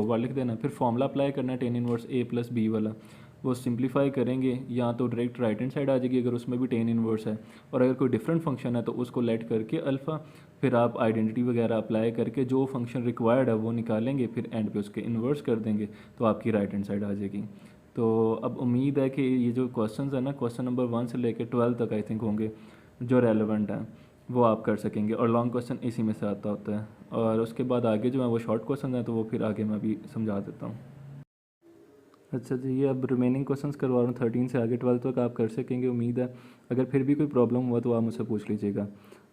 दो बार लिख देना। फिर फॉर्मूला अप्लाई करना है टेन इनवर्स ए प्लस बी वाला, वो सिंप्लीफाई करेंगे या तो डायरेक्ट राइट हैंड साइड आ जाएगी अगर उसमें भी टेन इनवर्स है, और अगर कोई डिफरेंट फंक्शन है तो उसको लेट करके अल्फ़ा, फिर आप आइडेंटिटी वगैरह अप्लाई करके जो फंक्शन रिक्वायर्ड है वो निकालेंगे, फिर एंड पे उसके इन्वर्स कर देंगे तो आपकी राइट हैंड साइड आ जाएगी। तो अब उम्मीद है कि ये जो क्वेश्चन है ना, क्वेश्चन नंबर 1 से लेकर 12 तक आई थिंक होंगे जो रेलेवेंट हैं, वो आप कर सकेंगे, और लॉन्ग क्वेश्चन इसी में से आता होता है। और उसके बाद आगे जो है वो शॉर्ट क्वेश्चन है, तो वो फिर आगे मैं भी समझा देता हूँ। अच्छा जी, ये अब रिमेनिंग क्वेश्चंस करवा रहा हूँ 13 से आगे 12 तक आप कर सकेंगे उम्मीद है। अगर फिर भी कोई प्रॉब्लम हुआ तो आप मुझसे पूछ लीजिएगा।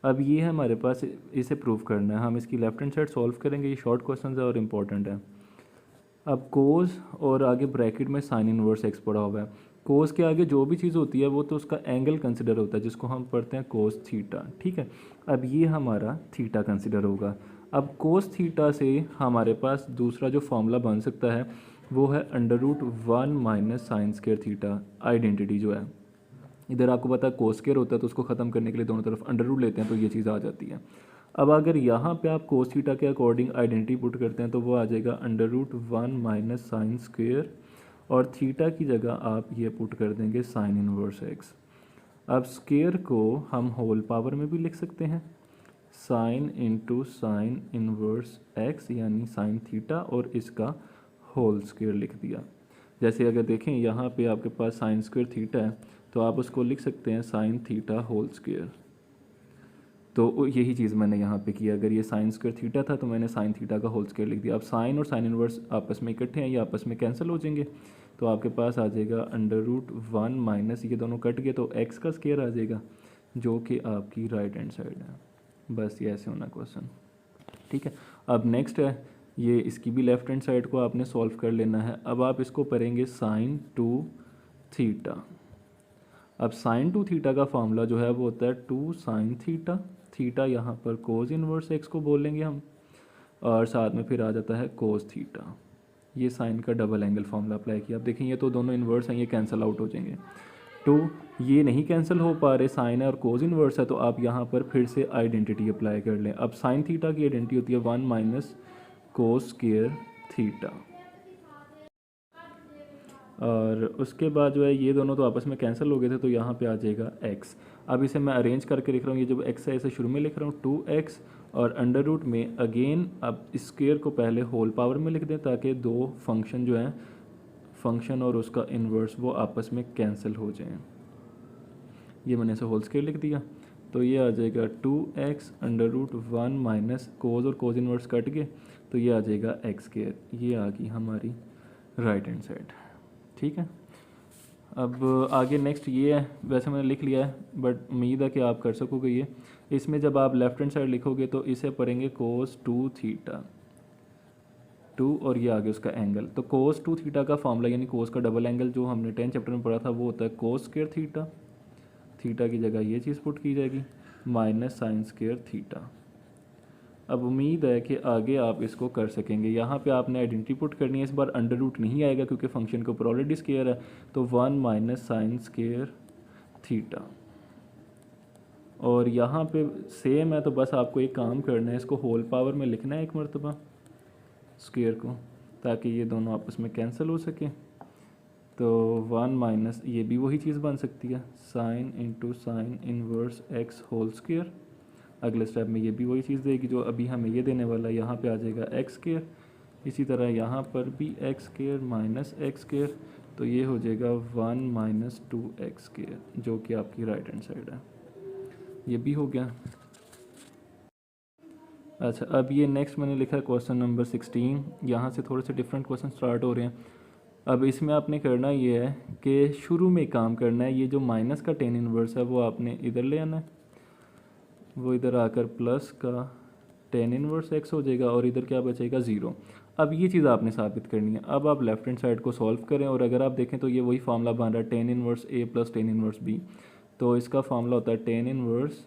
अब ये है हमारे पास, इसे प्रूव करना है, हम इसकी लेफ्ट हैंड साइड सॉल्व करेंगे। ये शॉर्ट क्वेश्चन है और इम्पॉर्टेंट है। अब कोस और आगे ब्रैकेट में साइन इनवर्स एक्स पड़ा हुआ है। कोस के आगे जो भी चीज़ होती है वो तो उसका एंगल कंसिडर होता है, जिसको हम पढ़ते हैं कोस थीटा, ठीक है। अब ये हमारा थीटा कंसिडर होगा। अब कोस थीटा से हमारे पास दूसरा जो फॉर्मूला बन सकता है वो है √1 minus sine square theta, identity जो है। इधर आपको पता है कोस स्क्वायर होता है तो उसको ख़त्म करने के लिए दोनों तरफ √ लेते हैं, तो ये चीज़ आ जाती है। अब अगर यहाँ पे आप कोस थीटा के अकॉर्डिंग आइडेंटिटी पुट करते हैं तो वो आ जाएगा √1 माइनस साइन स्क्वायर, और थीटा की जगह आप ये पुट कर देंगे साइन इनवर्स एक्स। अब स्क्वायर को हम होल पावर में भी लिख सकते हैं, sign into sine inverse x यानी साइन थीटा, और इसका होल स्क्वायर लिख दिया। जैसे अगर देखें यहाँ पे आपके पास साइन स्क्वायर थीटा है तो आप उसको लिख सकते हैं साइन थीटा होल स्क्वायर। तो यही चीज़ मैंने यहाँ पे किया। अगर ये साइन स्क्वायर थीटा था तो मैंने साइन थीटा का होल स्क्वायर लिख दिया। अब साइन और साइन इनवर्स आपस में इकट्ठे हैं, ये आपस में कैंसिल हो जाएंगे, तो आपके पास आ जाएगा √1 माइनस, ये दोनों कट गए तो एक्स का स्क्वायर आ जाएगा, जो कि आपकी राइट हैंड साइड है। बस ये ऐसे होना क्वेश्चन, ठीक है। अब नेक्स्ट है ये, इसकी भी लेफ्ट हैंड साइड को आपने सॉल्व कर लेना है। अब आप इसको करेंगे साइन 2 थीटा। अब साइन 2 थीटा का फार्मूला जो है वो होता है 2 साइन थीटा, थीटा यहाँ पर कोस इनवर्स एक्स को बोलेंगे हम, और साथ में फिर आ जाता है कोस थीटा। ये साइन का डबल एंगल फार्मूला अप्लाई किया। अब देखें ये तो दोनों इन्वर्स हैं, ये कैंसिल आउट हो जाएंगे। तो ये नहीं कैंसिल हो पा रहे, साइन है और कोस इन्वर्स है, तो आप यहाँ पर फिर से आइडेंटिटी अप्लाई कर लें। अब साइन थीटा की आइडेंटिटी होती है 1 माइनस कोस स्क्वायर थीटा, और उसके बाद जो है ये दोनों तो आपस में कैंसिल हो गए थे, तो यहाँ पे आ जाएगा x। अब इसे मैं अरेंज करके लिख रहा हूँ, ये जो x है इसे शुरू में लिख रहा हूँ 2x, और √ में अगेन अब स्क्वायर को पहले होल पावर में लिख दें ताकि दो फंक्शन जो हैं, फंक्शन और उसका इन्वर्स, वो आपस में कैंसिल हो जाएं। ये मैंने इसे होल स्क्वायर लिख दिया, तो ये आ जाएगा 2x √1 माइनस कोस और कोस इन्वर्स कट गए, तो ये आ जाएगा x स्क्वायर। ये आ गई हमारी राइट हैंड साइड, ठीक है। अब आगे नेक्स्ट ये है, वैसे मैंने लिख लिया है बट उम्मीद है कि आप कर सकोगे ये। इसमें जब आप लेफ्ट हैंड साइड लिखोगे तो इसे पढ़ेंगे कोस 2 थीटा, 2 और ये आगे उसका एंगल। तो कोस 2 थीटा का फार्मूला यानी कोस का डबल एंगल जो हमने 10 चैप्टर में पढ़ा था वो होता है कोस स्क्वायर थीटा, थीटा की जगह ये चीज़ पुट की जाएगी, माइनस साइन स्क्वायर थीटा। अब उम्मीद है कि आगे आप इसको कर सकेंगे। यहाँ पे आपने आइडेंटिटी पुट करनी है, इस बार √ नहीं आएगा क्योंकि फंक्शन के ऊपर ऑलरेडी स्क्वायर है, तो 1 माइनस साइन स्क्वायर थीटा। और यहाँ पे सेम है, तो बस आपको एक काम करना है, इसको होल पावर में लिखना है एक मरतबा स्क्वायर को, ताकि ये दोनों आपस में कैंसिल हो सके। तो 1 माइनस, ये भी वही चीज़ बन सकती है, sine into sine inverse x whole square. अगले स्टेप में ये भी वही चीज़ देगी जो अभी हमें ये देने वाला है, यहाँ पे आ जाएगा एक्स स्क्वायर। इसी तरह यहाँ पर भी x square minus x square, तो ये हो जाएगा 1 माइनस 2x स्क्वायर, जो कि आपकी राइट हैंड साइड है। ये भी हो गया। अच्छा, अब ये नेक्स्ट मैंने लिखा है क्वेश्चन नंबर 16। यहाँ से थोड़े से डिफरेंट क्वेश्चन स्टार्ट हो रहे हैं। अब इसमें आपने करना ये है कि शुरू में काम करना है, ये जो माइनस का टेन इनवर्स है वो आपने इधर ले आना है, वो इधर आकर प्लस का टेन इनवर्स एक्स हो जाएगा, और इधर क्या बचेगा 0। अब ये चीज़ आपने साबित करनी है। अब आप लेफ्ट हैंड साइड को सॉल्व करें, और अगर आप देखें तो ये वही फार्मूला बन रहा है टेन इनवर्स ए प्लस टेन इनवर्स बी। तो इसका फार्मूला होता है टेन इनवर्स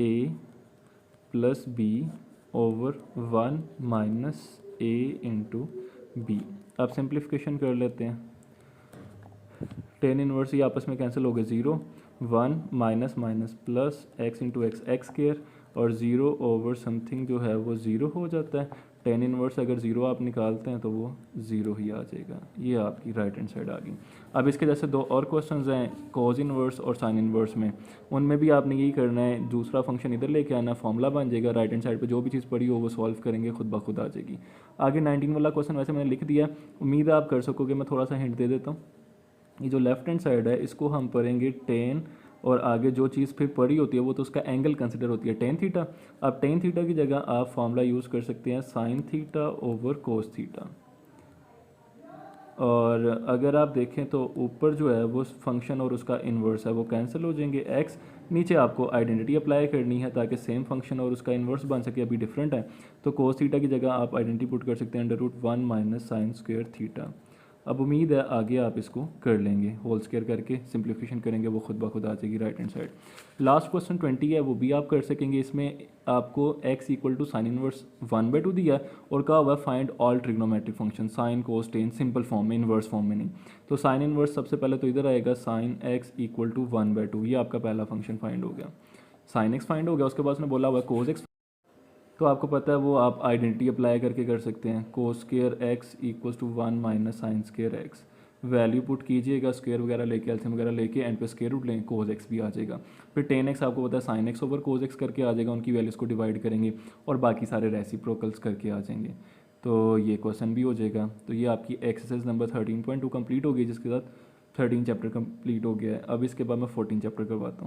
ए प्लस बी ओवर 1 माइनस ए इंटू बी। अब सिंप्लीफिकेशन कर लेते हैं, टेन इनवर्स ये आपस में कैंसिल हो गए, 0 1 minus minus plus x into x x square, और 0 ओवर समथिंग जो है वो 0 हो जाता है। टेन इनवर्स अगर ज़ीरो आप निकालते हैं तो वो ज़ीरो ही आ जाएगा। ये आपकी राइट हैंड साइड आ गई। अब इसके जैसे दो और क्वेश्चंस हैं कॉज इनवर्स और साइन इनवर्स में, उनमें भी आपने यही करना है, दूसरा फंक्शन इधर लेके आना, फॉर्मूला बन जाएगा, राइट हैंड साइड पे जो भी चीज़ पड़ी हो वो सॉल्व करेंगे, खुद ब खुद आ जाएगी। आगे 19 वाला क्वेश्चन वैसे मैंने लिख दिया, उम्मीद है आप कर सकोगे। मैं थोड़ा सा हिंट दे देता हूँ। ये जो लेफ्ट हैंड साइड है इसको हम पढ़ेंगे टेन, और आगे जो चीज़ फिर पड़ी होती है वो तो उसका एंगल कंसिडर होती है टेन थीटा। अब टेन थीटा की जगह आप फॉर्मूला यूज़ कर सकते हैं sine theta over cos theta. और अगर आप देखें तो ऊपर जो है वो फंक्शन और उसका इन्वर्स है वो कैंसिल हो जाएंगे एक्स, नीचे आपको आइडेंटिटी अप्लाई करनी है ताकि सेम फंक्शन और उसका इन्वर्स बन सके, अभी डिफरेंट है। तो कोस थीटा की जगह आप आइडेंटिटी पुट कर सकते हैं under root one minus sine square theta. अब उम्मीद है आगे आप इसको कर लेंगे, होल स्क्वायर करके सिंप्लीफिकेशन करेंगे वो खुद ब खुद आ जाएगी right hand side. Last question 20 है, वो भी आप कर सकेंगे। इसमें आपको x equal to sine inverse 1/2 दिया है और कहा हुआ find all trigonometric function sine cos tan, simple form में, इन्वर्स फॉर्म में नहीं। तो साइन इनवर्स सबसे पहले तो इधर आएगा साइन x इक्वल टू 1/2, ये आपका पहला फंक्शन फाइंड हो गया। साइन x फाइंड हो गया, उसके बाद उसने बोला हुआ कोस x, तो आपको पता है वो आप आइडेंटिटी अप्लाई करके कर सकते हैं। Cos square x equals to one minus sine square x, value put कीजिएगा, स्क्वेयर वगैरह लेके, एल्सियम वगैरह लेके, एंड पे स्क्वेयर रूट लें, कोस एक्स भी आ जाएगा। फिर टेन एक्स आपको पता है sine x over cos x करके आ जाएगा, उनकी वैल्यूज़ को डिवाइड करेंगे और बाकी सारे रेसिप्रोकल्स करके आ जाएंगे। तो ये क्वेश्चन भी हो जाएगा। तो ये आपकी एक्सरसाइज नंबर 13.2 कंप्लीट हो गई, जिसके साथ 13 चैप्टर कंप्लीट हो गया है। अब इसके बाद मैं 14 चैप्टर करवाता हूँ।